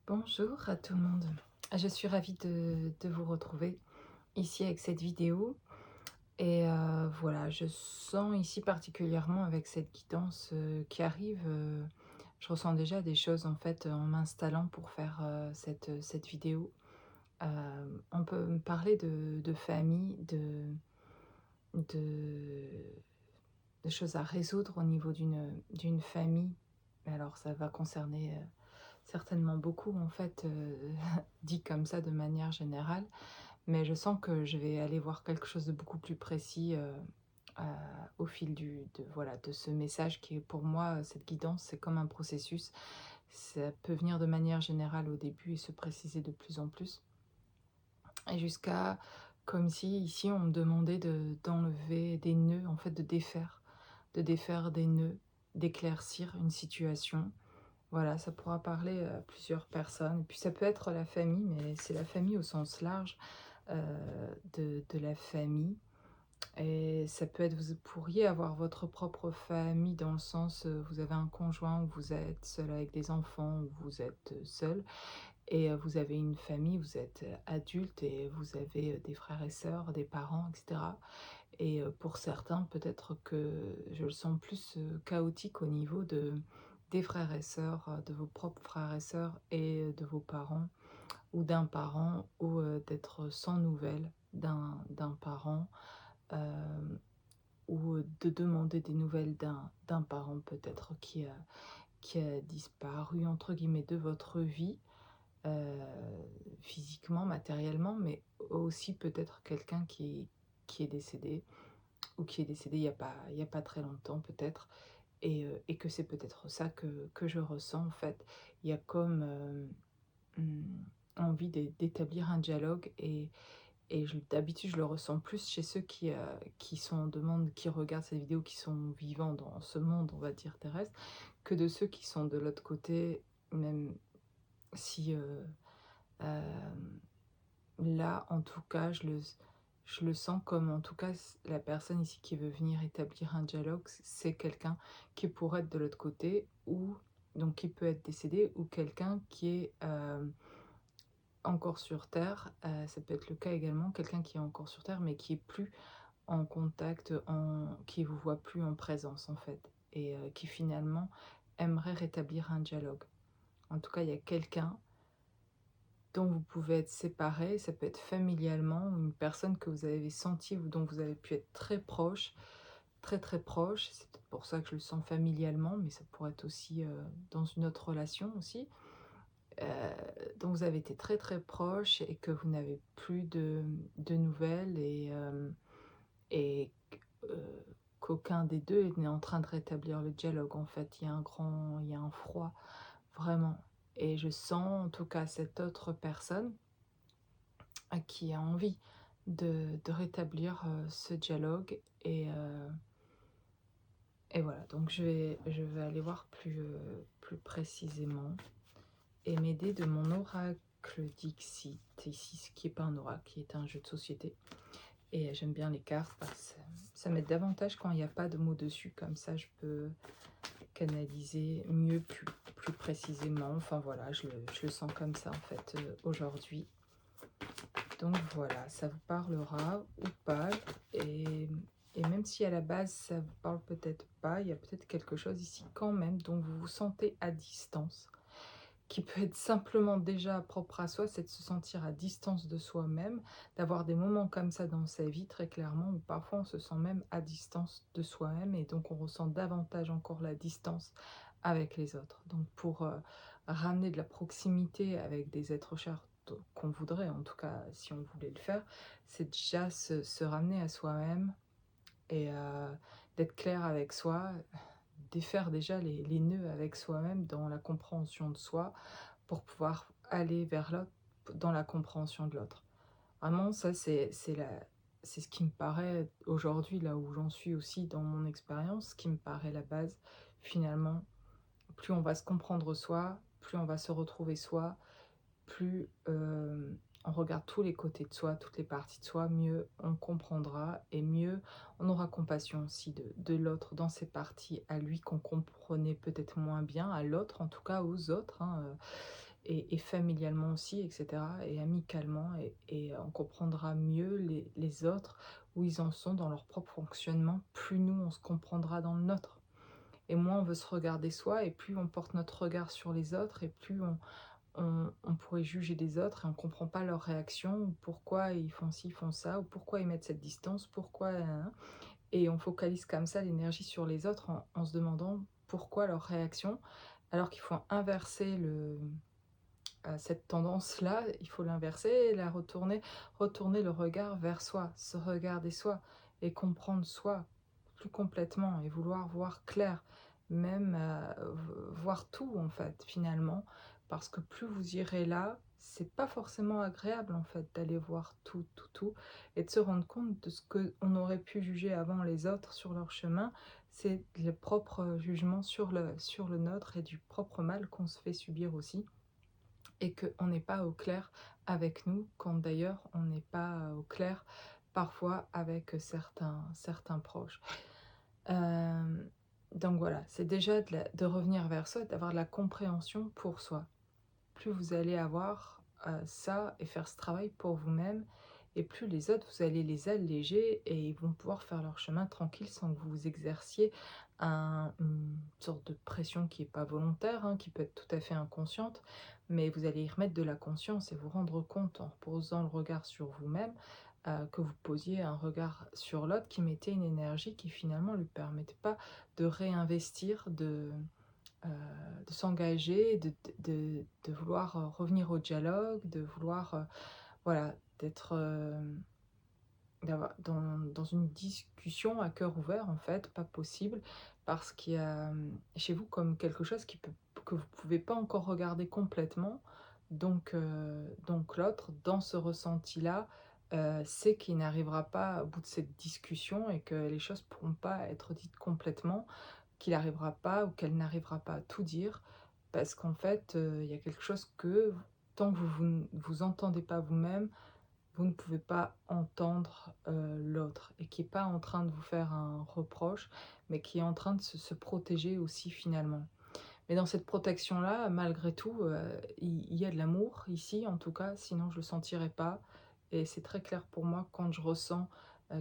Bonjour à tout le monde. Je suis ravie de vous retrouver ici avec cette vidéo. Et voilà, je sens ici particulièrement avec cette guidance qui arrive, je ressens déjà des choses en fait en m'installant pour faire cette vidéo. On peut me parler de famille, de, de choses à résoudre au niveau d'une famille. Alors ça va concerner certainement beaucoup en fait, dit comme ça de manière générale, mais je sens que je vais aller voir quelque chose de beaucoup plus précis, heu, au fil de ce message qui est pour moi, cette guidance, c'est comme un processus. Ça peut venir de manière générale au début et se préciser de plus en plus et jusqu'à comme si ici on me demandait d'enlever des nœuds, en fait de défaire des nœuds, d'éclaircir une situation. Voilà, ça pourra parler à plusieurs personnes. Et puis ça peut être la famille, mais c'est la famille au sens large, de la famille. Et ça peut être vous pourriez avoir votre propre famille dans le sens, vous avez un conjoint ou vous êtes seul avec des enfants ou vous êtes, seul et vous avez une famille, vous êtes, adulte et vous avez, des frères et sœurs, des parents et cetera. Et pour certains, peut-être que je le sens plus, chaotique au niveau des frères et sœurs, de vos propres frères et sœurs et de vos parents ou d'un parent ou d'être sans nouvelles d'un parent, hem, ou de demander des nouvelles d'un parent peut-être qui a «disparu» entre guillemets de votre vie, heu, physiquement, matériellement, mais aussi peut-être quelqu'un qui est décédé ou qui est décédé il y a pas très longtemps peut-être et que c'est peut-être ça que je ressens en fait. Il y a comme, envie d'établir un dialogue et je d'habitude, je le ressens plus chez ceux qui sont en demande, qui regardent cette vidéo, qui sont vivants dans ce monde, on va dire terrestre, que de ceux qui sont de l'autre côté, même si, hem là, en tout cas, je le sens comme, en tout cas, la personne ici qui veut venir établir un dialogue, c'est quelqu'un qui pourrait être de l'autre côté ou donc qui peut être décédé ou quelqu'un qui est, encore sur terre. Ça peut être le cas également, quelqu'un qui est encore sur terre, mais qui est plus en contact, qui vous voit plus en présence, en fait et qui finalement aimerait rétablir un dialogue. En tout cas, il y a quelqu'un dont vous pouvez être séparés, ça peut être familialement, une personne que vous avez sentie ou dont vous avez pu être très proche, très, très proche. C'est peut-être pour ça que je le sens familialement, mais ça pourrait être aussi, dans une autre relation aussi, heu, dont vous avez été très, très proche et que vous n'avez plus de nouvelles et qu'aucun des 2 n'est en train de rétablir le dialogue, en fait. Il y a un froid, vraiment et je sens en tout cas cette autre personne qui a envie de rétablir, ce dialogue et voilà, donc je vais aller voir plus précisément et m'aider de mon oracle Dixit, ici, ce qui est pas un oracle, qui est un jeu de société et j'aime bien les cartes parce que ça m'aide davantage quand il y a pas de mots dessus, comme ça je peux canaliser mieux, plus précisément. Enfin voilà, je le sens comme ça en fait, aujourd'hui. Donc voilà, ça vous parlera ou pas et et même si à la base ça vous parle peut-être pas, il y a peut-être quelque chose ici quand même dont vous vous sentez à distance, qui peut être simplement déjà propre à soi, c'est de se sentir à distance de soi-même, d'avoir des moments comme ça dans sa vie très clairement où parfois on se sent même à distance de soi-même et donc on ressent davantage encore la distance avec les autres. Donc pour, ramener de la proximité avec des êtres chers qu'on voudrait, en tout cas si on voulait le faire, c'est déjà se ramener à soi-même et d'être clair avec soi, défaire déjà les nœuds avec soi-même dans la compréhension de soi, pour pouvoir aller vers l'autre dans la compréhension de l'autre. Vraiment ça c'est ce qui me paraît aujourd'hui, là où j'en suis aussi dans mon expérience, ce qui me paraît la base. Finalement, plus on va se comprendre soi, plus on va se retrouver soi, plus, on regarde tous les côtés de soi, toutes les parties de soi, mieux on comprendra et mieux on aura compassion aussi de l'autre dans ses parties à lui qu'on comprenait peut-être moins bien, à l'autre en tout cas, aux autres, hein, et familialement aussi, et cetera, et amicalement, et on comprendra mieux les autres, où ils en sont dans leur propre fonctionnement, plus nous on se comprendra dans le nôtre. Et moins on veut se regarder soi, et plus on porte notre regard sur les autres, et plus on pourrait juger les autres, et on comprend pas leurs réactions, ou pourquoi ils font ci, ils font ça, ou pourquoi ils mettent cette distance, pourquoi, et on focalise comme ça l'énergie sur les autres en se demandant pourquoi leur réaction, alors qu'il faut inverser cette tendance-là, il faut l'inverser et la retourner le regard vers soi, se regarder soi et comprendre soi plus complètement, et vouloir voir clair, même voir tout en fait finalement, parce que plus vous irez là, c'est pas forcément agréable en fait d'aller voir tout, tout, tout, et de se rendre compte de ce que on aurait pu juger avant les autres sur leur chemin, c'est le propre jugement sur le nôtre, et du propre mal qu'on se fait subir aussi, et qu'on n'est pas au clair avec nous, quand d'ailleurs on n'est pas au clair parfois avec certains proches. Euh, donc voilà, c'est déjà de revenir vers soi, d'avoir de la compréhension pour soi. Plus vous allez avoir ça et faire ce travail pour vous-même, et plus les autres, vous allez les alléger, et ils vont pouvoir faire leur chemin tranquille sans que vous vous exerciez une sorte de pression qui n'est pas volontaire, qui peut être tout à fait inconsciente, mais vous allez y remettre de la conscience et vous rendre compte en posant le regard sur vous-même, que vous posiez un regard sur l'autre qui mettait une énergie qui finalement ne lui permettait pas de réinvestir, heu, de s'engager, de vouloir revenir au dialogue, de vouloir, voilà, d'avoir dans une discussion à cœur ouvert, en fait, pas possible, parce qu'il y a, chez vous, comme quelque chose que vous pouvez pas encore regarder complètement, donc l'autre, dans ce ressenti-là, sait qu'il n'arrivera pas au bout de cette discussion, et que les choses pourront pas être dites complètement, qu'il n'arrivera pas ou qu'elle n'arrivera pas à tout dire, parce qu'en fait, il y a quelque chose que tant que vous ne vous entendez pas vous-même, vous ne pouvez pas entendre, l'autre, et qui est pas en train de vous faire un reproche, mais qui est en train de se protéger aussi finalement. Mais dans cette protection-là, malgré tout, il y a de l'amour ici, en tout cas, sinon je le sentirais pas, et c'est très clair pour moi quand je ressens,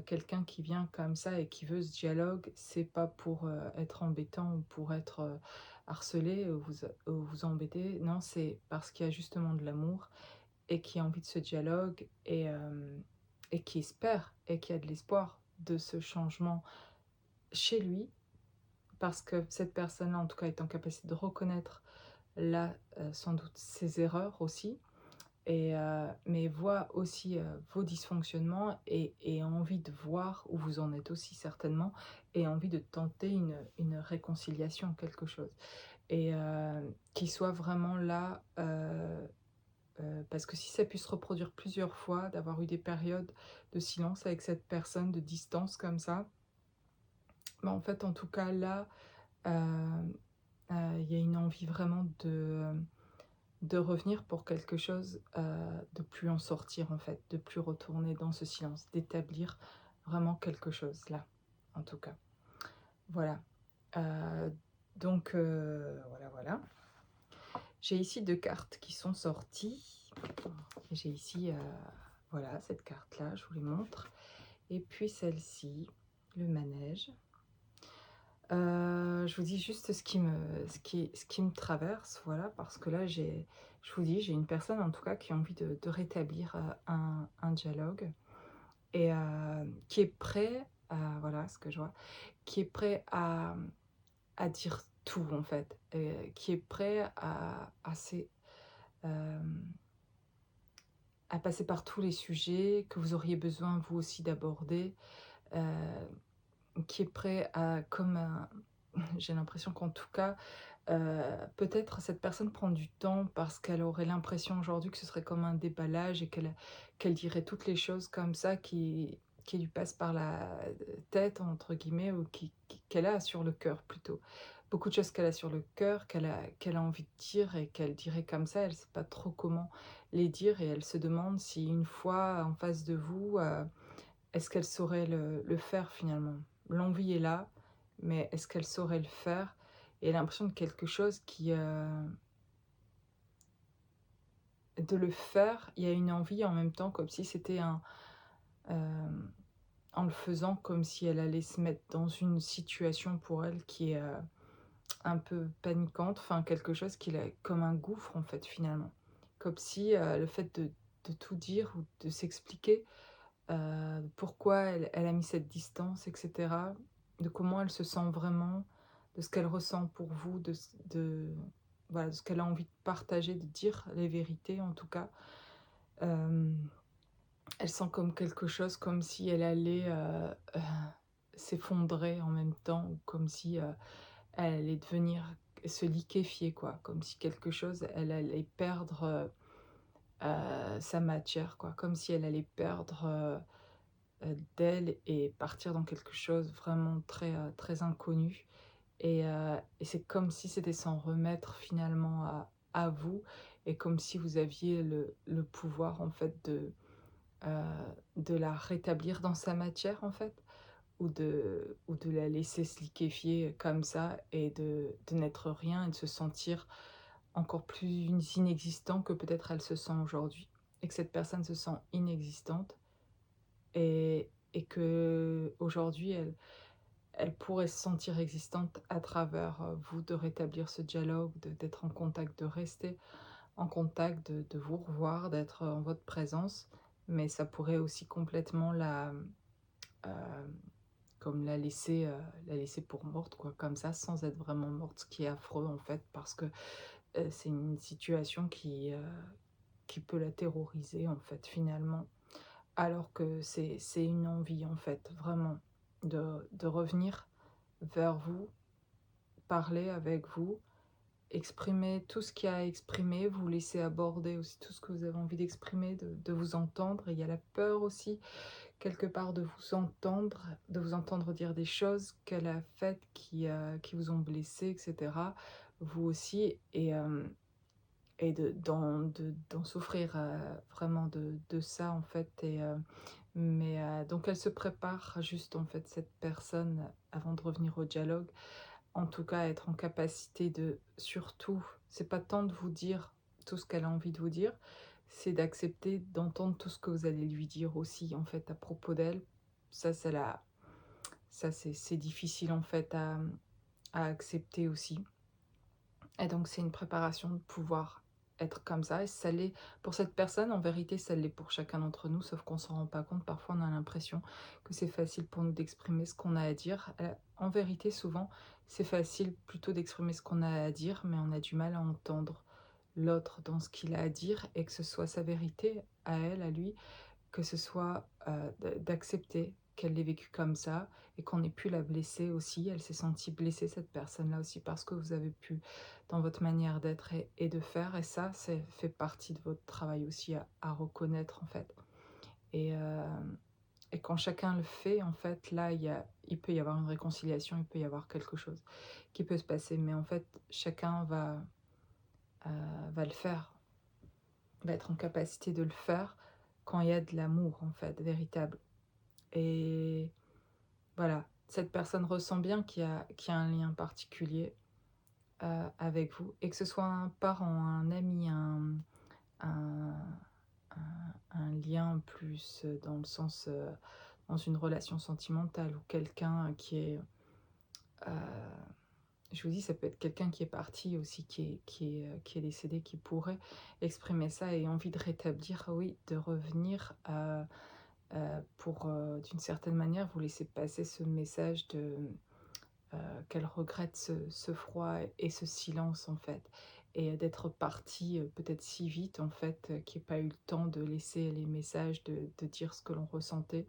quelqu'un qui vient comme ça et qui veut ce dialogue, c'est pas pour, être embêtant ou pour être, harcelé ou vous embêter. Non, c'est parce qu'il y a justement de l'amour, et qui a envie de ce dialogue, et qui espère et qui a de l'espoir de ce changement chez lui, parce que cette personne-là, en tout cas, est en capacité de reconnaître là, sans doute ses erreurs aussi, mais voit aussi, vos dysfonctionnements, et a envie de voir où vous en êtes aussi certainement, et a envie de tenter une réconciliation, quelque chose, et qui soit vraiment là, parce que si ça a pu se reproduire plusieurs fois, d'avoir eu des périodes de silence avec cette personne, de distance comme ça, bah, en fait, en tout cas là, heu il y a une envie vraiment de revenir pour quelque chose, de plus en sortir en fait, de plus retourner dans ce silence, d'établir vraiment quelque chose là, en tout cas. Voilà, heu, donc voilà, voilà. J'ai ici 2 cartes qui sont sorties. J'ai ici, voilà, cette carte-là, je vous les montre, et puis celle-ci, le manège. Je vous dis juste ce qui me traverse, voilà, parce que là, je vous dis, j'ai une personne, en tout cas, qui a envie de rétablir, un dialogue, et qui est prêt à, voilà, ce que je vois, qui est prêt à dire tout, en fait, qui est prêt hem, à passer par tous les sujets que vous auriez besoin, vous aussi, d'aborder, heu, qui est prêt à, comme un j'ai l'impression qu'en tout cas, peut-être cette personne prend du temps parce qu'elle aurait l'impression aujourd'hui que ce serait comme un déballage, et qu'elle dirait toutes les choses comme ça qui lui passent par la «tête» entre guillemets, ou qu'elle a sur le cœur plutôt. Beaucoup de choses qu'elle a sur le cœur, qu'elle a envie de dire, et qu'elle dirait comme ça, elle ne sait pas trop comment les dire, et elle se demande si une fois en face de vous, est-ce qu'elle saurait le faire finalement? L'envie est là, mais est-ce qu'elle saurait le faire? Et elle a l'impression de quelque chose de le faire, il y a une envie en même temps comme si c'était hem, en le faisant comme si elle allait se mettre dans une situation pour elle qui est, un peu paniquante, enfin quelque chose qui la comme un gouffre en fait finalement. Comme si, le fait de tout dire ou de s'expliquer, pourquoi elle a mis cette distance et cetera, de comment elle se sent vraiment, de ce qu'elle ressent pour vous, de voilà, de ce qu'elle a envie de partager, de dire les vérités en tout cas. Hem, Elle sent comme quelque chose, comme si elle allait, s'effondrer en même temps ou comme si, elle allait devenir se liquéfier quoi, comme si quelque chose elle allait perdre, sa matière quoi, comme si elle allait perdre, d'elle et partir dans quelque chose vraiment très, très inconnu et c'est comme si c'était s'en remettre finalement à vous et comme si vous aviez le pouvoir en fait de la rétablir dans sa matière en fait ou de la laisser se liquéfier comme ça et de n'être rien et de se sentir encore plus inexistant que peut-être elle se sent aujourd'hui et que cette personne se sent inexistante et qu'aujourd'hui elle pourrait se sentir existante à travers, vous, de rétablir ce dialogue, d'être en contact, de rester en contact, de vous revoir, d'être, en votre présence. Mais ça pourrait aussi complètement comme la laisser pour morte quoi, comme ça, sans être vraiment morte, ce qui est affreux en fait, parce que, c'est une situation qui peut la terroriser en fait, finalement. Alors que c'est une envie en fait, vraiment, de revenir vers vous, parler avec vous, exprimer tout ce qu'il y a à exprimer, vous laisser aborder aussi tout ce que vous avez envie d'exprimer, de vous entendre. Et il y a la peur aussi, quelque part, de vous entendre dire des choses qu'elle a faites qui vous ont blessé, et cetera. Vous aussi et d'en souffrir, vraiment de ça, en fait mais donc elle se prépare juste, en fait, cette personne, avant de revenir au dialogue, en tout cas, être en capacité de surtout, c'est pas tant de vous dire tout ce qu'elle a envie de vous dire, c'est d'accepter d'entendre tout ce que vous allez lui dire aussi, en fait, à propos d'elle. Ça, c'est la ça, c'est difficile, en fait, à accepter aussi et donc c'est une préparation de pouvoir être comme ça et ça l'est pour cette personne, en vérité, ça l'est pour chacun d'entre nous, sauf qu'on s'en rend pas compte. Parfois, on a l'impression que c'est facile pour nous d'exprimer ce qu'on a à dire. En vérité, souvent, c'est facile plutôt d'exprimer ce qu'on a à dire, mais on a du mal à entendre l'autre dans ce qu'il a à dire et que ce soit sa vérité à elle, à lui, que ce soit, d'accepter qu'elle l'ait vécu comme ça et qu'on ait pu la blesser aussi. Elle s'est sentie blessée, cette personne-là aussi, parce que vous avez pu, dans votre manière d'être et de faire et ça, c'est fait partie de votre travail aussi à reconnaître, en fait et quand chacun le fait, en fait, là, il peut y avoir une réconciliation, il peut y avoir quelque chose qui peut se passer mais en fait, chacun va le faire, va être en capacité de le faire quand il y a de l'amour, en fait, véritable. Et voilà, cette personne ressent bien qu'il y a un lien particulier, avec vous et que ce soit un parent, un ami, un un lien plus, dans le sens, dans une relation sentimentale ou quelqu'un qui est, heu, je vous dis, ça peut être quelqu'un qui est parti aussi, qui est décédé, qui pourrait exprimer ça et envie de rétablir, oui, de revenir, pour, d'une certaine manière, vous laisser passer ce message qu'elle regrette ce froid et ce silence, en fait et d'être partie, peut-être si vite, en fait, qu'il y ait pas eu le temps de laisser les messages, de dire ce que l'on ressentait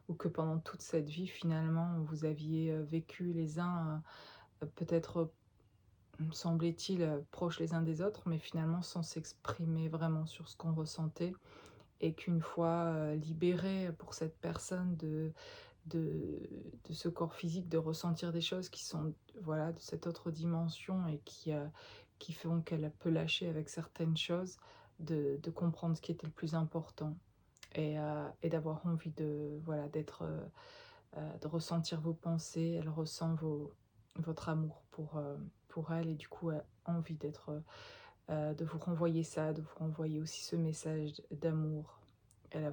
ou que pendant toute cette vie, finalement, vous aviez, vécu les uns, peut-être, semblait-il, proches les uns des autres, mais finalement sans s'exprimer vraiment sur ce qu'on ressentait et qu'une fois, libéré pour cette personne de ce corps physique, de ressentir des choses qui sont, voilà, de cette autre dimension et qui font qu'elle peut lâcher avec certaines choses, de comprendre ce qui était le plus important et d'avoir envie de, voilà, d'être, de ressentir vos pensées. Elle ressent votre amour pour elle et du coup, a envie d'être, de vous renvoyer ça, de vous renvoyer aussi ce message d'amour.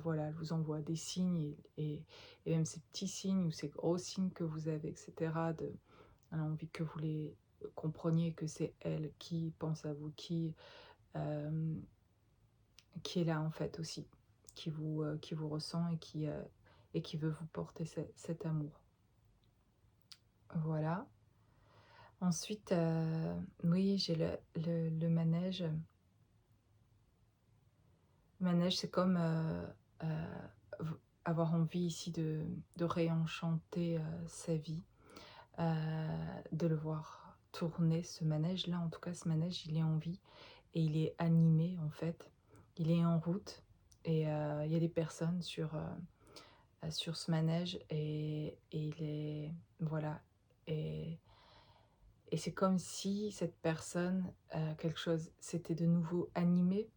Voilà, elle vous envoie des signes et même ces petits signes ou ces gros signes que vous avez, et cetera. Elle a envie que vous les compreniez, que c'est elle qui pense à vous, hem, qui est là en fait aussi, qui vous ressent et qui veut vous porter cet amour. Voilà. Ensuite, oui, j'ai le manège. Le manège, c'est comme, heu, v avoir envie ici de réenchanter, sa vie, heu, de le voir tourner ce manège-là. En tout cas, ce manège, il est en vie et il est animé, en fait. Il est en route et il y a des personnes sur ce manège et il est voilà et c'est comme si cette personne, quelque chose s'était de nouveau animé,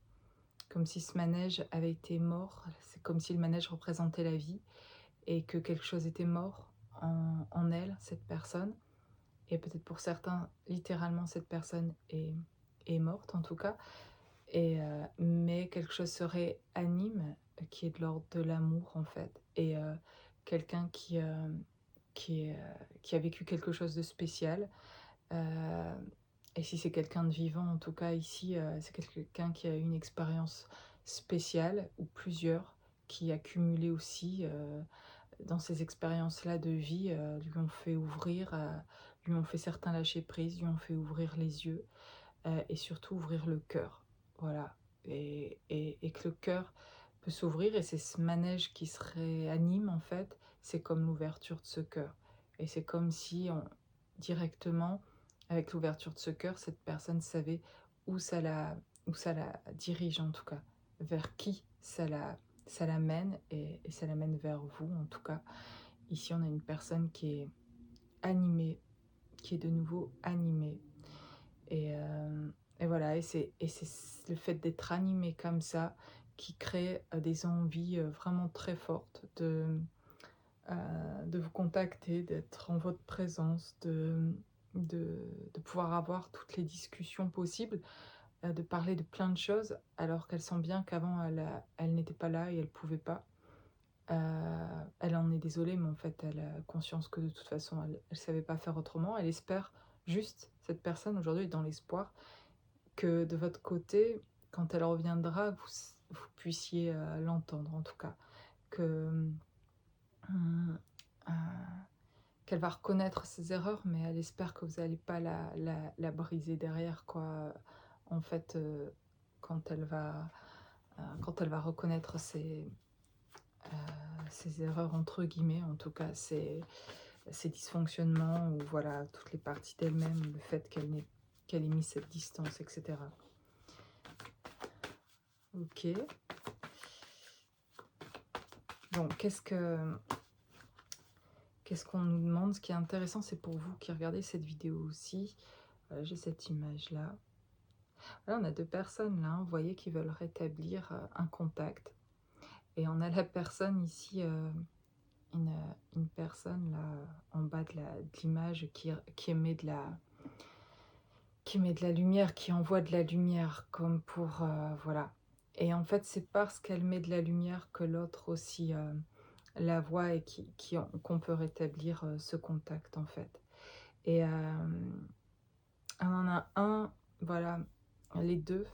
comme si ce manège avait été mort. C'est comme si le manège représentait la vie et que quelque chose était mort en elle, cette personne. Et peut-être pour certains, littéralement, cette personne est morte en tout cas. Mais quelque chose se réanime, qui est de l'ordre de l'amour en fait. Et quelqu'un qui a vécu quelque chose de spécial. Heu et si c'est quelqu'un de vivant, en tout cas ici, c'est quelqu'un qui a eu une expérience spéciale ou plusieurs, qui a cumulé aussi, dans ces expériences-là de vie, lui ont fait ouvrir, lui ont fait certains lâcher prise, lui ont fait ouvrir les yeux, et surtout ouvrir le cœur. Voilà et que le cœur peut s'ouvrir et c'est ce manège qui se réanime en fait, c'est comme l'ouverture de ce cœur et c'est comme si on directement, avec l'ouverture de ce cœur, cette personne savait où ça la dirige en tout cas, vers qui ça l'amène et ça l'amène vers vous en tout cas. Ici, on a une personne qui est animée, qui est de nouveau animée et voilà et c'est le fait d'être animé comme ça qui crée, des envies, vraiment très fortes de vous contacter, d'être en votre présence, de pouvoir avoir toutes les discussions possibles, de parler de plein de choses alors qu'elle sent bien qu'avant elle n'était pas là et elle pouvait pas. Heu, Elle en est désolée, mais en fait, elle a conscience que de toute façon, elle savait pas faire autrement. Elle espère juste, cette personne aujourd'hui est dans l'espoir que de votre côté, quand elle reviendra, vous puissiez, l'entendre en tout cas. Que, mmh, heu, qu'elle va reconnaître ses erreurs, mais elle espère que vous allez pas la briser derrière quoi, en fait, quand elle va reconnaître ses «erreurs» entre guillemets, en tout cas ses dysfonctionnements ou voilà, toutes les parties d'elle-même, le fait qu'elle ait mis cette distance et cetera. OK. Donc qu'est-ce qu'on nous demande? Ce qui est intéressant, c'est pour vous qui regardez cette vidéo aussi, j'ai cette image-là. Là, on a 2 personnes là, hein, vous voyez, qui veulent rétablir, un contact et on a la personne ici, une personne là, en bas de l'image qui émet de la lumière, qui envoie de la lumière comme pour, voilà et en fait, c'est parce qu'elle met de la lumière que l'autre aussi, la voit et qu'on peut rétablir, ce contact, en fait et on en a un, voilà, les 2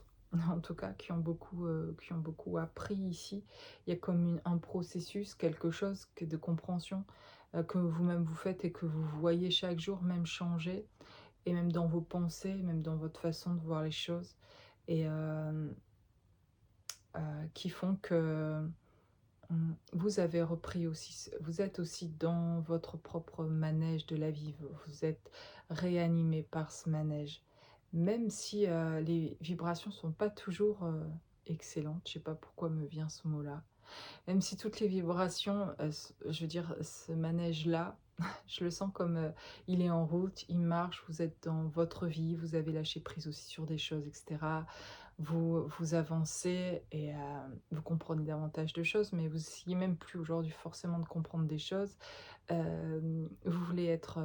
en tout cas, qui ont beaucoup appris ici. Il y a comme un processus, quelque chose que de compréhension, que vous-même vous faites et que vous voyez chaque jour même changer et même dans vos pensées, même dans votre façon de voir les choses et qui font que, vous avez repris aussi vous êtes aussi dans votre propre manège de la vie. Vous êtes réanimé par ce manège. Même si, les vibrations sont pas toujours, excellentes, je sais pas pourquoi me vient ce mot-là. Même si toutes les vibrations, je veux dire, ce manège-là, je le sens comme, il est en route, il marche, vous êtes dans votre vie, vous avez lâché prise aussi sur des choses et cetera. Vous avancez et vous comprenez davantage de choses, mais vous essayez même plus aujourd'hui forcément de comprendre des choses. Vous voulez être,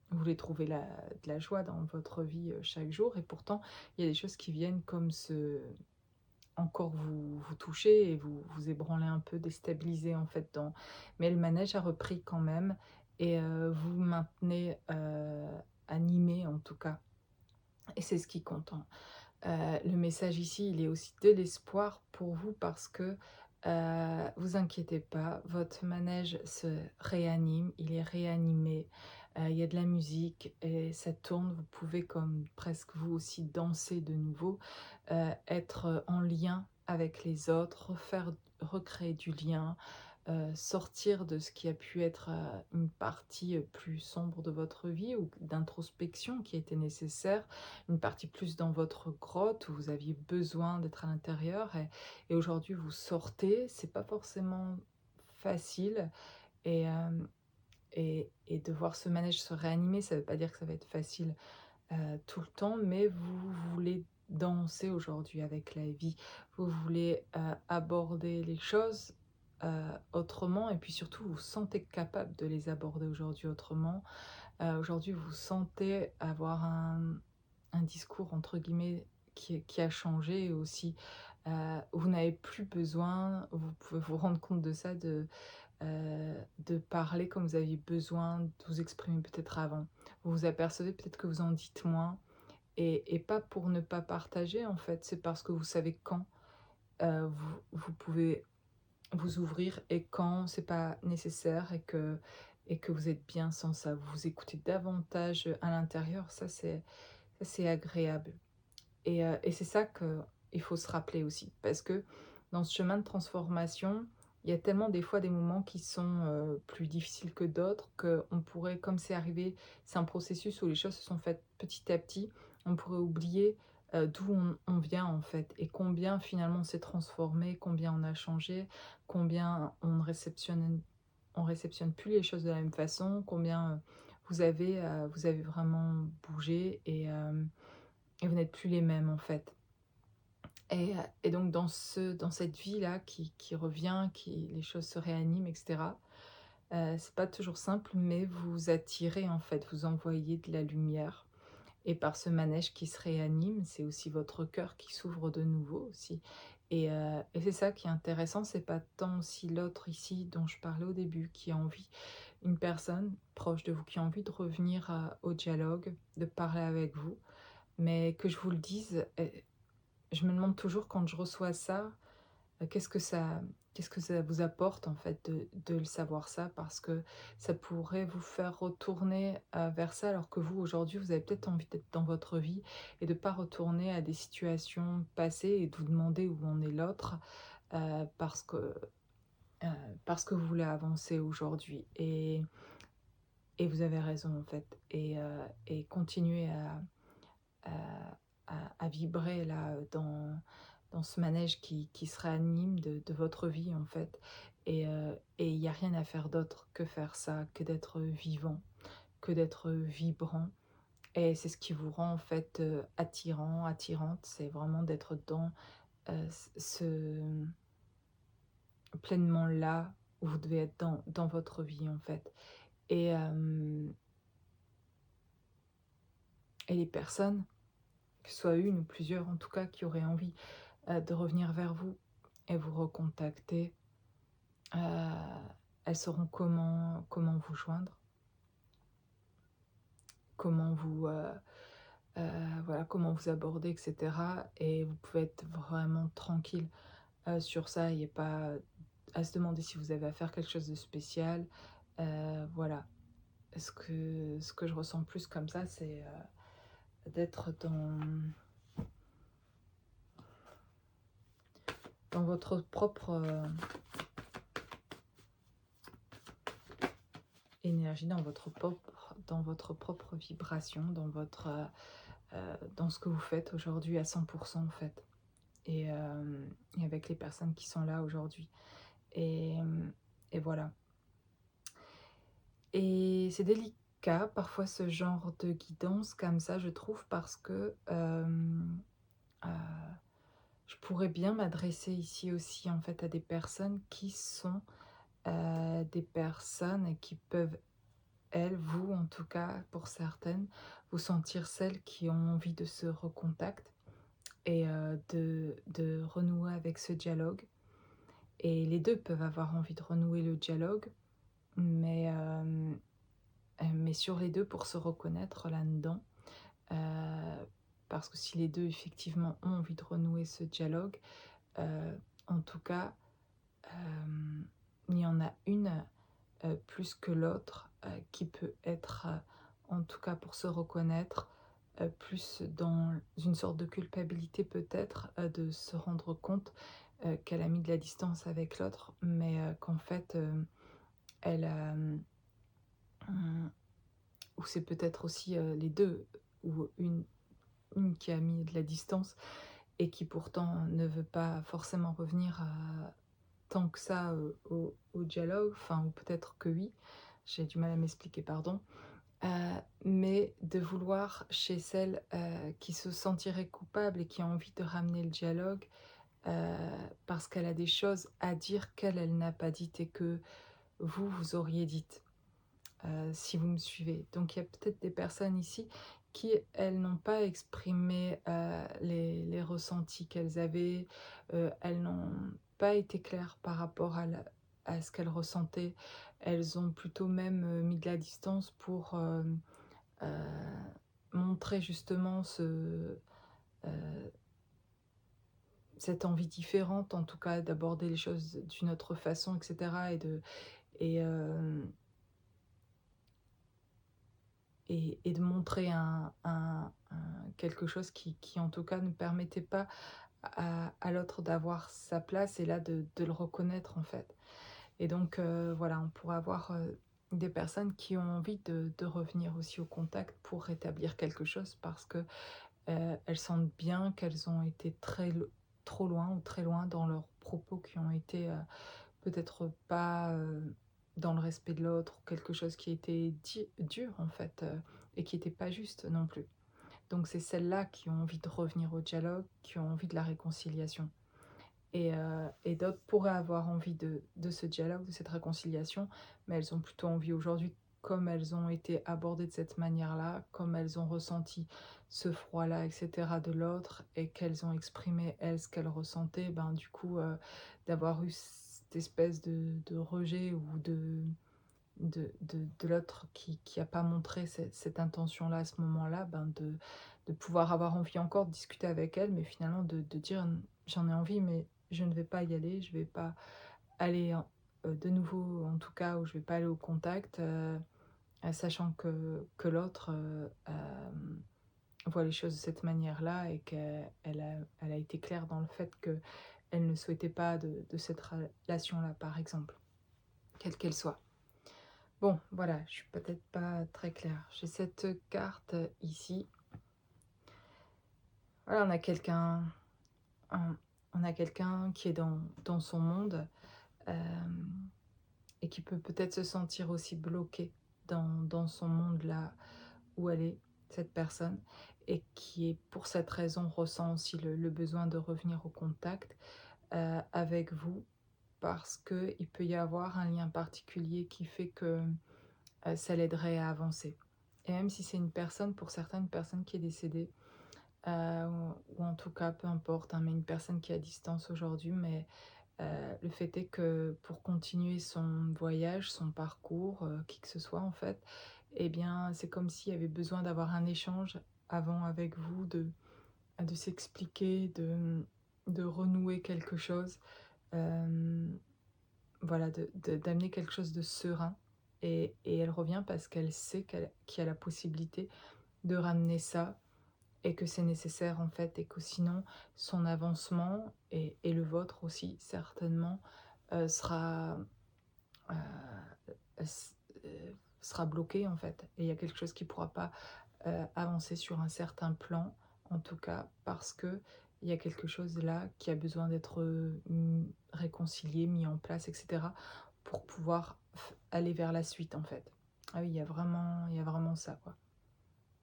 Vous voulez trouver de la joie dans votre vie, chaque jour et pourtant, il y a des choses qui viennent comme encore vous toucher et vous ébranler un peu, déstabiliser en fait dans mais le manège a repris quand même et vous maintenez, animé en tout cas et c'est ce qui compte, hein. Le message ici, il est aussi de l'espoir pour vous parce que, vous inquiétez pas, votre manège se réanime, il est réanimé, il y a de la musique et ça tourne. Vous pouvez comme presque vous aussi danser de nouveau, être en lien avec les autres, recréer du lien, sortir de ce qui a pu être, une partie, plus sombre de votre vie ou d'introspection qui était nécessaire, une partie plus dans votre grotte où vous aviez besoin d'être à l'intérieur et aujourd'hui vous sortez. C'est pas forcément facile et et de voir ce manège se réanimer, ça veut pas dire que ça va être facile, tout le temps, mais vous voulez danser aujourd'hui avec la vie. Vous voulez, aborder les choses, autrement et puis surtout vous vous sentez capable de les aborder aujourd'hui autrement. Aujourd'hui vous sentez avoir un discours entre guillemets qui a changé et aussi, vous n'avez plus besoin, vous pouvez vous rendre compte de ça, de parler comme vous aviez besoin de vous exprimer peut-être avant. Vous vous apercevez peut-être que vous en dites moins et pas pour ne pas partager en fait, c'est parce que vous savez quand, vous pouvez vous ouvrir et quand c'est pas nécessaire et que vous êtes bien sans ça. Vous vous écoutez davantage, à l'intérieur, ça c'est agréable et c'est ça qu'il faut se rappeler aussi. Parce que dans ce chemin de transformation, il y a tellement des fois des moments qui sont, plus difficiles que d'autres, qu'on pourrait comme c'est arrivé, c'est un processus où les choses se sont faites petit à petit, on pourrait oublier, d'où on vient en fait et combien finalement on s'est transformé, combien on a changé, combien on réceptionne plus les choses de la même façon, combien, vous avez vraiment bougé et vous n'êtes plus les mêmes, en fait. Et donc dans cette vie-là qui revient, qui les choses se réaniment et cetera, c'est pas toujours simple, mais vous attirez, en fait, vous envoyez de la lumière et par ce manège qui se réanime, c'est aussi votre cœur qui s'ouvre de nouveau aussi et c'est ça qui est intéressant, c'est pas tant si l'autre ici dont je parlais au début, qui a envie une personne proche de vous qui a envie de revenir, au dialogue, de parler avec vous, mais que je vous le dise, je me demande toujours quand je reçois ça, qu'est-ce que ça vous apporte en fait de le savoir ça? Parce que ça pourrait vous faire retourner, vers ça alors que vous aujourd'hui, vous avez peut-être envie d'être dans votre vie et de pas retourner à des situations passées et de vous demander où en est l'autre, heu, parce que, heu, parce que vous voulez avancer aujourd'hui et vous avez raison en fait et continuer à vibrer là, dans ce manège qui se réanime de votre vie en fait et il y a rien à faire d'autre que faire ça, que d'être vivant, que d'être vibrant et c'est ce qui vous rend en fait, attirant, attirante. C'est vraiment d'être dans, ce pleinement là où vous devez être dans votre vie en fait et hem et les personnes, que ce soit une ou plusieurs en tout cas, qui auraient envie de revenir vers vous et vous recontacter, elles sauront comment vous joindre, comment voilà, comment vous aborder et cetera et vous pouvez être vraiment tranquille, sur ça. Il y a pas à se demander si vous avez à faire quelque chose de spécial, voilà. Ce que je ressens plus comme ça, c'est, d'être dans votre propre, énergie, dans votre propre vibration, dans ce que vous faites aujourd'hui à 100 en fait et avec les personnes qui sont là aujourd'hui et voilà et c'est délicat parfois ce genre de guidance comme ça je trouve parce que, heu, je pourrais bien m'adresser ici aussi en fait à des personnes qui sont, des personnes qui peuvent elles, vous en tout cas pour certaines, vous sentir celles qui ont envie de ce recontact et de renouer avec ce dialogue. Et les 2 peuvent avoir envie de renouer le dialogue, mais mais sur les 2 pour se reconnaître là-dedans. Parce que si les 2 effectivement ont envie de renouer ce dialogue, en tout cas, il y en a une, plus que l'autre, qui peut être, en tout cas pour se reconnaître, plus dans une sorte de culpabilité peut-être, de se rendre compte, qu'elle a mis de la distance avec l'autre, mais qu'en fait, elle, mmh, ou c'est peut-être aussi, les 2 ou une qui a mis de la distance et qui pourtant ne veut pas forcément revenir à tant que ça, au dialogue, enfin ou peut-être que oui, j'ai du mal à m'expliquer, pardon. Heu, mais de vouloir chez celle, qui se sentirait coupable et qui a envie de ramener le dialogue, heu, parce qu'elle a des choses à dire qu'elle, elle n'a pas dites et que vous, vous auriez dites. Si vous me suivez. Donc il y a peut-être des personnes ici qui, elles, n'ont pas exprimé, les ressentis qu'elles avaient, elles n'ont pas été claires par rapport à ce qu'elles ressentaient. Elles ont plutôt même, mis de la distance pour, heu, montrer justement heu, cette envie différente, en tout cas d'aborder les choses d'une autre façon et cetera et hem et de montrer quelque chose qui en tout cas ne permettait pas à l'autre d'avoir sa place et là de le reconnaître en fait. Et donc voilà, on pourrait avoir, des personnes qui ont envie de revenir aussi au contact pour rétablir quelque chose parce que, elles sentent bien qu'elles ont été trop loin ou très loin dans leurs propos qui ont été, peut-être pas, dans le respect de l'autre ou quelque chose qui était dur en fait, et qui était pas juste non plus. Donc c'est celles-là qui ont envie de revenir au dialogue, qui ont envie de la réconciliation et d'autres pourraient avoir envie de ce dialogue, de cette réconciliation, mais elles ont plutôt envie aujourd'hui, comme elles ont été abordées de cette manière-là, comme elles ont ressenti ce froid-là et cetera de l'autre et qu'elles ont exprimé, elles, ce qu'elles ressentaient, ben, du coup, d'avoir eu cette espèce de rejet ou de l'autre qui a pas montré cette intention-là à ce moment-là, ben, de pouvoir avoir envie encore de discuter avec elle, mais finalement de dire: «J'en ai envie, mais je ne vais pas y aller, je vais pas aller de nouveau en tout cas, ou je vais pas aller au contact», sachant que l'autre, voit les choses de cette manière-là et qu'elle a été claire dans le fait qu'elle ne souhaitait pas de cette relation-là, par exemple, quelle qu'elle soit. Bon, voilà, je suis peut-être pas très claire. J'ai cette carte ici. Voilà, on on a quelqu'un qui est dans son monde, hem et qui peut peut-être se sentir aussi bloqué dans son monde là où elle est, cette personne, et qui est pour cette raison ressent aussi le besoin de revenir au contact, avec vous parce qu'il peut y avoir un lien particulier qui fait que ça l'aiderait à avancer. Et même si c'est une personne, pour certaines personnes qui est décédée, ou en tout cas, peu importe, hein, mais une personne qui est à distance aujourd'hui, mais le fait est que pour continuer son voyage, son parcours, qui que ce soit en fait, eh bien, c'est comme s'il y avait besoin d'avoir un échange avant avec vous, de s'expliquer, de renouer quelque chose. Hem Voilà, d'amener quelque chose de serein et elle revient parce qu'elle sait qu'il y a la possibilité de ramener ça et que c'est nécessaire, en fait, et que sinon son avancement et le vôtre aussi certainement, sera, heu, sera bloqué, en fait, et il y a quelque chose qui ne pourra pas, avancer sur un certain plan, en tout cas parce que il y a quelque chose là qui a besoin d'être, réconcilié, mis en place et cetera pour pouvoir aller vers la suite, en fait. Ah oui, il y a vraiment ça, quoi.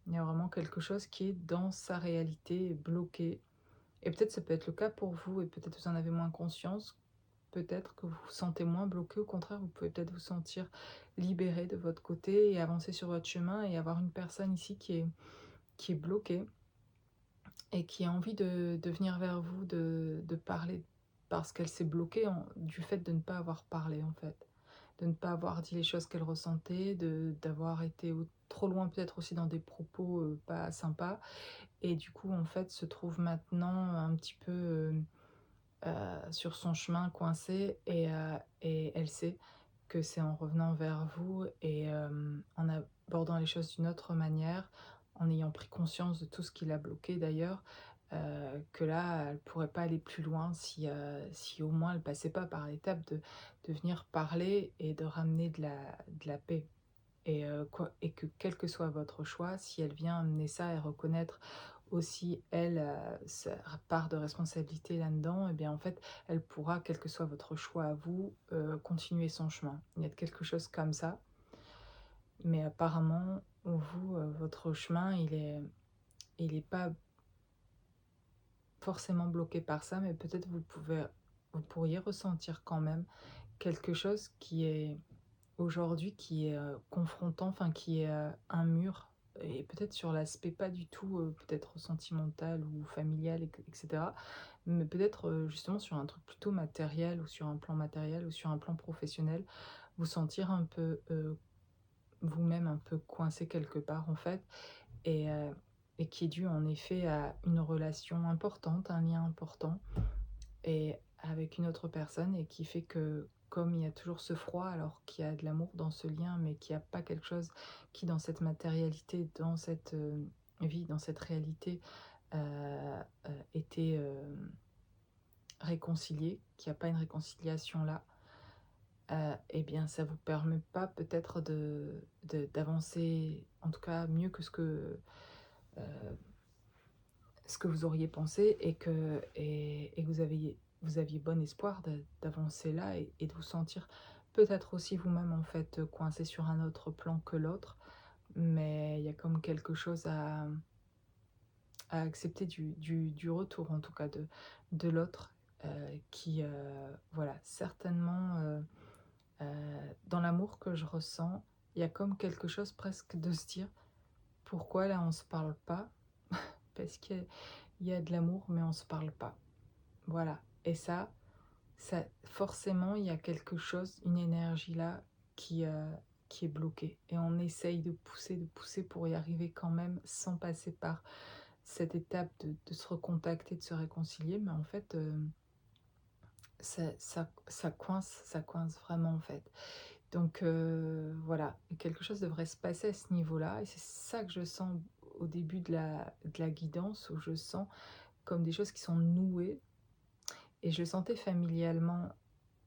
Il y a vraiment quelque chose qui est dans sa réalité bloqué et peut-être ça peut être le cas pour vous et peut-être vous en avez moins conscience peut-être que vous vous sentez moins bloqué. Au contraire, vous pouvez peut-être vous sentir libéré de votre côté et avancer sur votre chemin et avoir une personne ici qui est bloquée et qui a envie de venir vers vous, de parler parce qu'elle s'est bloquée du fait de ne pas avoir parlé en fait. De ne pas avoir dit les choses qu'elle ressentait, d'avoir été trop loin peut-être aussi dans des propos pas sympas. Et du coup, en fait, se trouve maintenant un petit peu sur son chemin coincée et elle sait que c'est en revenant vers vous et en abordant les choses d'une autre manière, en ayant pris conscience de tout ce qui l'a bloqué d'ailleurs, que là, elle pourrait pas aller plus loin si au moins elle passait pas par l'étape de venir parler et de ramener de la paix. Et que quel que soit votre choix, si elle vient amener ça et reconnaître aussi elle, sa part de responsabilité là-dedans, et bien, en fait, elle pourra, quel que soit votre choix à vous, continuer son chemin. Il y a quelque chose comme ça, mais apparemment, vous, votre chemin, il est pas forcément bloqué par ça, mais peut-être vous pourriez ressentir quand même quelque chose qui est aujourd'hui qui est, confrontant, enfin qui est, un mur et peut-être sur l'aspect pas du tout, peut-être sentimental ou familial et mais peut-être, justement sur un truc plutôt matériel ou sur un plan matériel ou sur un plan professionnel. Vous sentir un peu, vous-même un peu coincé quelque part en fait et heu et qui est dû en effet à une relation importante, un lien important et avec une autre personne et qui fait que, comme il y a toujours ce froid, alors qu'il y a de l'amour dans ce lien, mais qu'il y a pas quelque chose qui dans cette matérialité, dans cette, vie, dans cette réalité, heu était, réconcilié, qu'il y a pas une réconciliation là, et bien ça vous permet pas peut-être d'avancer, en tout cas mieux que heu, ce que vous auriez pensé et que vous aviez bon espoir d'avancer là et de vous sentir peut-être aussi vous-même, en fait, coincé sur un autre plan que l'autre. Mais il y a comme quelque chose à accepter du retour, en tout cas de l'autre, qui, voilà, certainement, dans l'amour que je ressens, il y a comme quelque chose presque de se dire: «Pourquoi là on se parle pas?» Parce qu'il y a de l'amour, mais on se parle pas. Voilà et ça forcément, il y a quelque chose, une énergie là qui est bloquée et on essaye de pousser pour y arriver quand même sans passer par cette étape de se recontacter, de se réconcilier, mais en fait, ça coince vraiment, en fait. Donc voilà, quelque chose devrait se passer à ce niveau-là et c'est ça que je sens au début de la guidance, où je sens comme des choses qui sont nouées et je le sentais familialement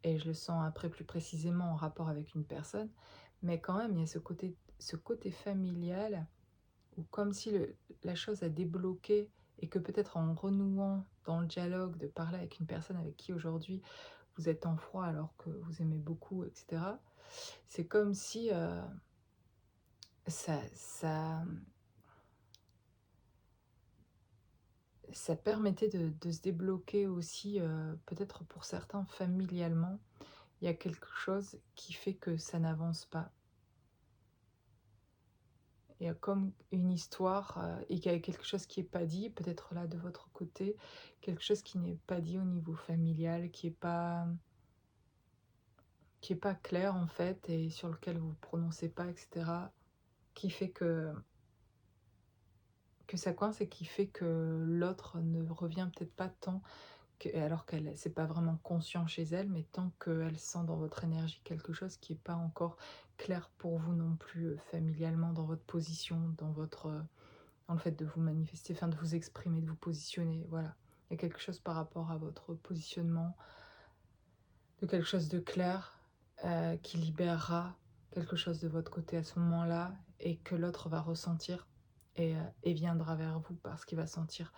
et je le sens après plus précisément en rapport avec une personne, mais quand même il y a ce côté familial où comme si la chose a débloqué et que peut-être en renouant dans le dialogue, de parler avec une personne avec qui aujourd'hui vous êtes en froid alors que vous aimez beaucoup et cetera, c'est comme si, ça ça permettait de se débloquer aussi, peut-être pour certains familialement. Il y a quelque chose qui fait que ça n'avance pas. Il y a comme une histoire, et qu'il y a quelque chose qui est pas dit, peut-être là de votre côté, quelque chose qui n'est pas dit au niveau familial, qui est pas clair en fait et sur lequel vous vous prononcez pas et cetera, qui fait que ça coince et qui fait que l'autre ne revient peut-être pas tant alors qu'elle c'est pas vraiment conscient chez elle, mais tant qu'elle sent dans votre énergie quelque chose qui est pas encore clair pour vous non plus, familialement dans votre position, dans le fait de vous manifester, enfin de vous exprimer, de vous positionner, voilà. Il y a quelque chose par rapport à votre positionnement, de quelque chose de clair, qui libérera quelque chose de votre côté à ce moment-là et que l'autre va ressentir et viendra vers vous parce qu'il va sentir,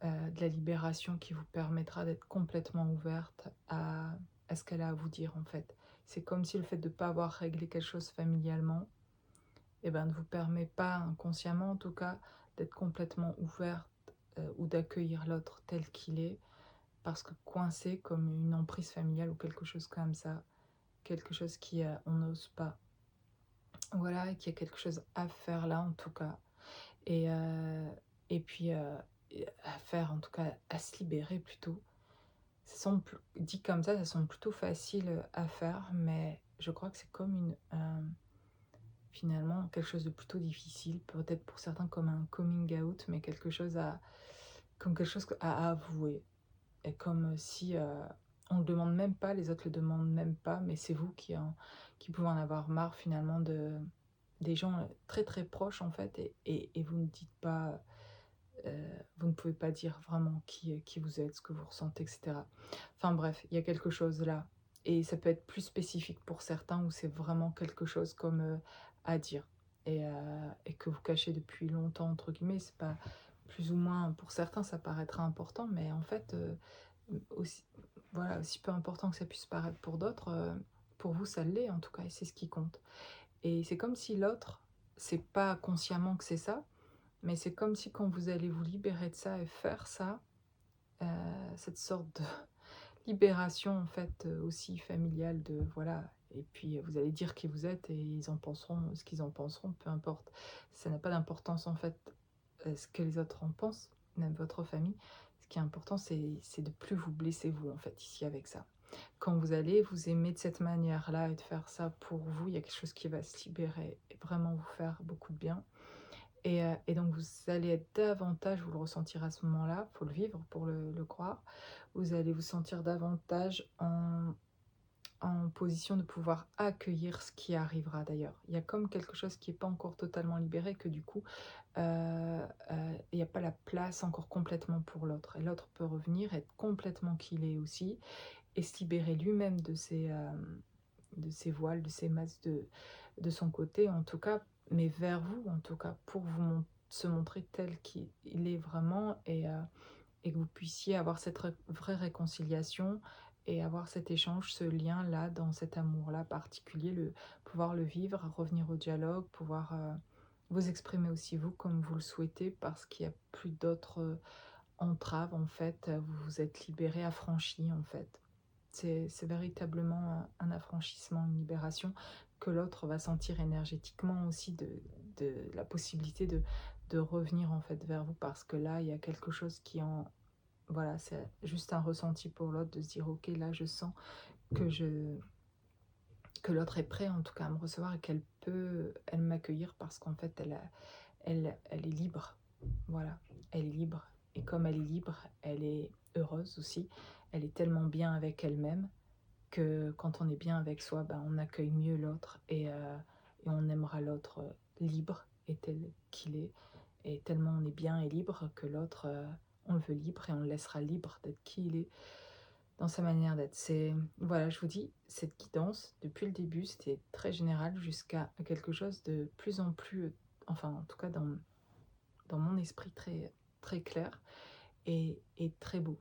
de la libération qui vous permettra d'être complètement ouverte à ce qu'elle a à vous dire, en fait. C'est comme si le fait de ne pas avoir réglé quelque chose familialement et ben, ne vous permet pas, inconsciemment en tout cas, d'être complètement ouverte, ou d'accueillir l'autre tel qu'il est, parce que coincé comme une emprise familiale ou quelque chose comme ça, quelque chose qui, on n'ose pas. Voilà, qu'il y a quelque chose à faire là en tout cas et heu et puis, et à faire en tout cas, à se libérer plutôt. Ça semble pl dit comme ça semble plutôt facile, à faire, mais je crois que c'est comme finalement quelque chose de plutôt difficile, peut-être pour certains comme un coming out, mais quelque chose à comme quelque chose à avouer et comme si, on le demande même pas, les autres le demandent même pas, mais c'est vous qui pouvez en avoir marre finalement des gens, très, très proches en fait et vous ne dites pas, vous ne pouvez pas dire vraiment qui vous êtes, ce que vous ressentez et cetera. Enfin bref, il y a quelque chose là et ça peut être plus spécifique pour certains où c'est vraiment quelque chose comme, à dire et que vous cachez «depuis longtemps» entre guillemets. C'est pas plus ou moins pour certains ça paraîtra important, mais en fait, aussi voilà, aussi peu important que ça puisse paraître pour d'autres, pour vous ça l'est en tout cas et c'est ce qui compte. Et c'est comme si l'autre, c'est pas consciemment que c'est ça, mais c'est comme si quand vous allez vous libérer de ça et faire ça, heu, cette sorte de libération en fait, aussi familiale de voilà et puis, vous allez dire qui vous êtes et ils en penseront ce qu'ils en penseront, peu importe. Ça n'a pas d'importance en fait, ce que les autres en pensent, même votre famille. Ce qui est important, c'est de plus vous blesser vous en fait ici avec ça. Quand vous allez vous aimer de cette manière-là et de faire ça pour vous, il y a quelque chose qui va se libérer et vraiment vous faire beaucoup de bien. Et donc vous allez être davantage, vous le ressentirez à ce moment-là, faut le vivre pour le croire, vous allez vous sentir davantage en position de pouvoir accueillir ce qui arrivera d'ailleurs. Il y a comme quelque chose qui est pas encore totalement libéré que du coup, il y a pas la place encore complètement pour l'autre et l'autre peut revenir, être complètement qui il est aussi et se libérer lui-même de ses voiles, de ses masques de son côté en tout cas, mais vers vous en tout cas, pour vous se montrer tel qu'il est vraiment et que vous puissiez avoir cette vraie réconciliation et avoir cet échange, ce lien-là, dans cet amour-là particulier, pouvoir le vivre, revenir au dialogue, pouvoir vous exprimer aussi vous comme vous le souhaitez parce qu'il n'y a plus d'autres entraves en fait, vous vous êtes libéré, affranchi en fait. C'est véritablement un affranchissement, une libération que l'autre va sentir énergétiquement aussi de la possibilité de revenir en fait vers vous parce que là, il y a quelque chose qui en voilà, c'est juste un ressenti pour l'autre de se dire: «OK, là, je sens que je que l'autre est prêt en tout cas à me recevoir et qu'elle peut, elle m'accueillir parce qu'en fait elle est libre». Voilà, elle est libre et comme elle est libre, elle est heureuse aussi. Elle est tellement bien avec elle-même que quand on est bien avec soi, ben, on accueille mieux l'autre et on aimera l'autre, libre et tel qu'il est et tellement on est bien et libre que l'autre, on le veut libre et on le laissera libre d'être qui il est dans sa manière d'être. C'est voilà, je vous dis, cette guidance depuis le début, c'était très général jusqu'à quelque chose de plus en plus, enfin en tout cas dans mon esprit très très clair et très beau.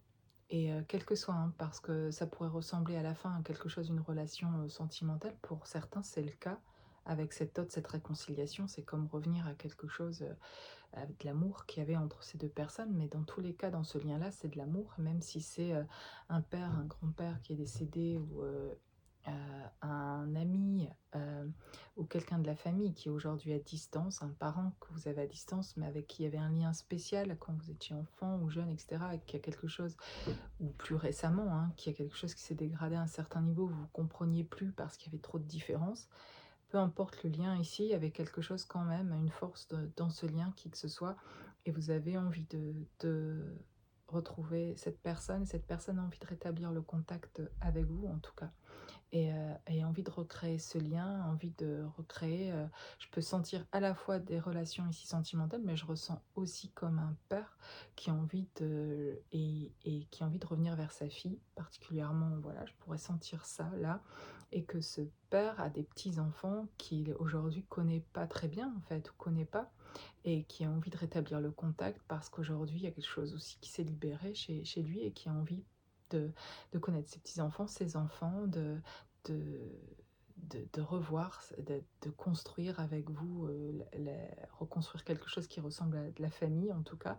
Et quel que soit, hein, parce que ça pourrait ressembler à la fin à quelque chose, une relation, sentimentale. Pour certains, c'est le cas. Avec cette réconciliation, c'est comme revenir à quelque chose, de l'amour qu'il y avait entre ces 2 personnes. Mais dans tous les cas, dans ce lien-là, c'est de l'amour, même si c'est, un père, un grand-père qui est décédé ou, un ami, ou quelqu'un de la famille qui est aujourd'hui à distance, un parent que vous avez à distance, mais avec qui il y avait un lien spécial quand vous étiez enfant ou jeune et cetera et qu'il y a quelque chose ou plus récemment, hein, qu'il y a quelque chose qui s'est dégradé à un certain niveau, vous ne compreniez plus parce qu'il y avait trop de différences. Peu importe le lien ici, il y avait quelque chose quand même, une force dans ce lien, qui que ce soit, et vous avez envie de retrouver cette personne a envie de rétablir le contact avec vous en tout cas et envie de recréer ce lien, envie de recréer, je peux sentir à la fois des relations ici sentimentales, mais je ressens aussi comme un père qui a envie et qui a envie de revenir vers sa fille particulièrement, voilà, je pourrais sentir ça là et que ce père a des petits-enfants qu'il aujourd'hui connaît pas très bien en fait, ou connaît pas et qui a envie de rétablir le contact parce qu'aujourd'hui il y a quelque chose aussi qui s'est libéré chez lui et qui a envie de de connaître ses petits-enfants, ses enfants, de de revoir, de construire avec vous, la reconstruire quelque chose qui ressemble à de la famille en tout cas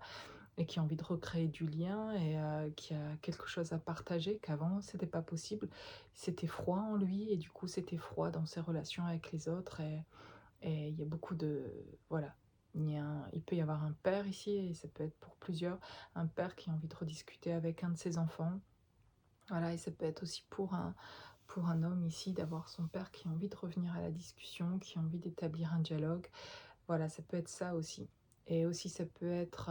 et qui a envie de recréer du lien et qui a quelque chose à partager qu'avant c'était pas possible. C'était froid en lui et du coup c'était froid dans ses relations avec les autres et il y a beaucoup de voilà, il peut y avoir un père ici et ça peut être pour plusieurs, un père qui a envie de rediscuter avec un de ses enfants. Voilà et ça peut être aussi pour un homme ici d'avoir son père qui a envie de revenir à la discussion, qui a envie d'établir un dialogue. Voilà, ça peut être ça aussi. Et aussi ça peut être,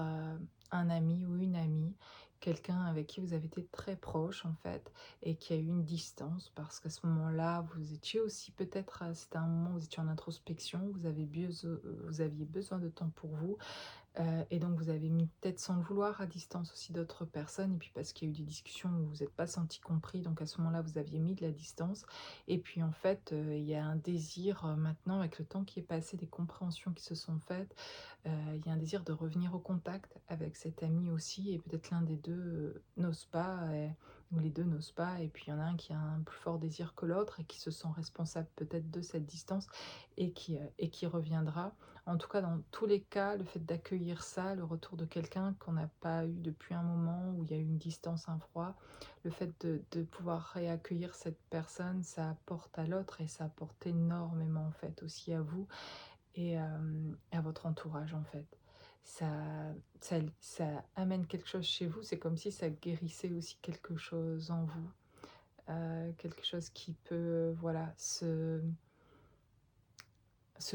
un ami ou une amie, quelqu'un avec qui vous avez été très proche en fait et qui a eu une distance parce qu'à ce moment-là, vous étiez aussi peut-être, c'était un moment où vous étiez en introspection, vous aviez besoin de temps pour vous. Et donc vous avez mis peut-être sans le vouloir à distance aussi d'autres personnes et puis parce qu'il y a eu des discussions où vous êtes pas senti compris, donc à ce moment-là, vous aviez mis de la distance et puis en fait, il y a un désir, maintenant avec le temps qui est passé, des compréhensions qui se sont faites, il y a un désir de revenir au contact avec cet ami aussi et peut-être l'un des 2 n'ose pas ou les 2 n'osent pas et puis il y en a un qui a un plus fort désir que l'autre et qui se sent responsable peut-être de cette distance et qui reviendra. En tout cas, dans tous les cas, le fait d'accueillir ça, le retour de quelqu'un qu'on n'a pas eu depuis un moment, où il y a eu une distance, un froid, le fait de pouvoir réaccueillir cette personne, ça apporte à l'autre et ça apporte énormément en fait aussi à vous et à votre entourage en fait. Ça ça amène quelque chose chez vous, c'est comme si ça guérissait aussi quelque chose en vous, quelque chose qui peut, voilà, se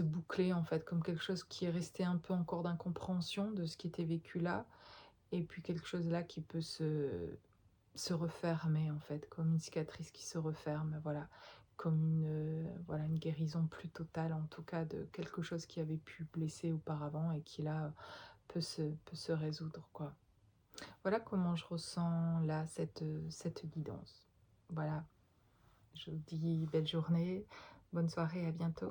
boucler en fait, comme quelque chose qui est resté un peu encore d'incompréhension de ce qui était vécu là et puis quelque chose là qui peut se refermer en fait, comme une cicatrice qui se referme, voilà. Comme une, voilà, une guérison plus totale en tout cas de quelque chose qui avait pu blesser auparavant et qui là, peut se résoudre quoi. Voilà comment je ressens là cette guidance. Voilà, je vous dis belle journée, bonne soirée, à bientôt.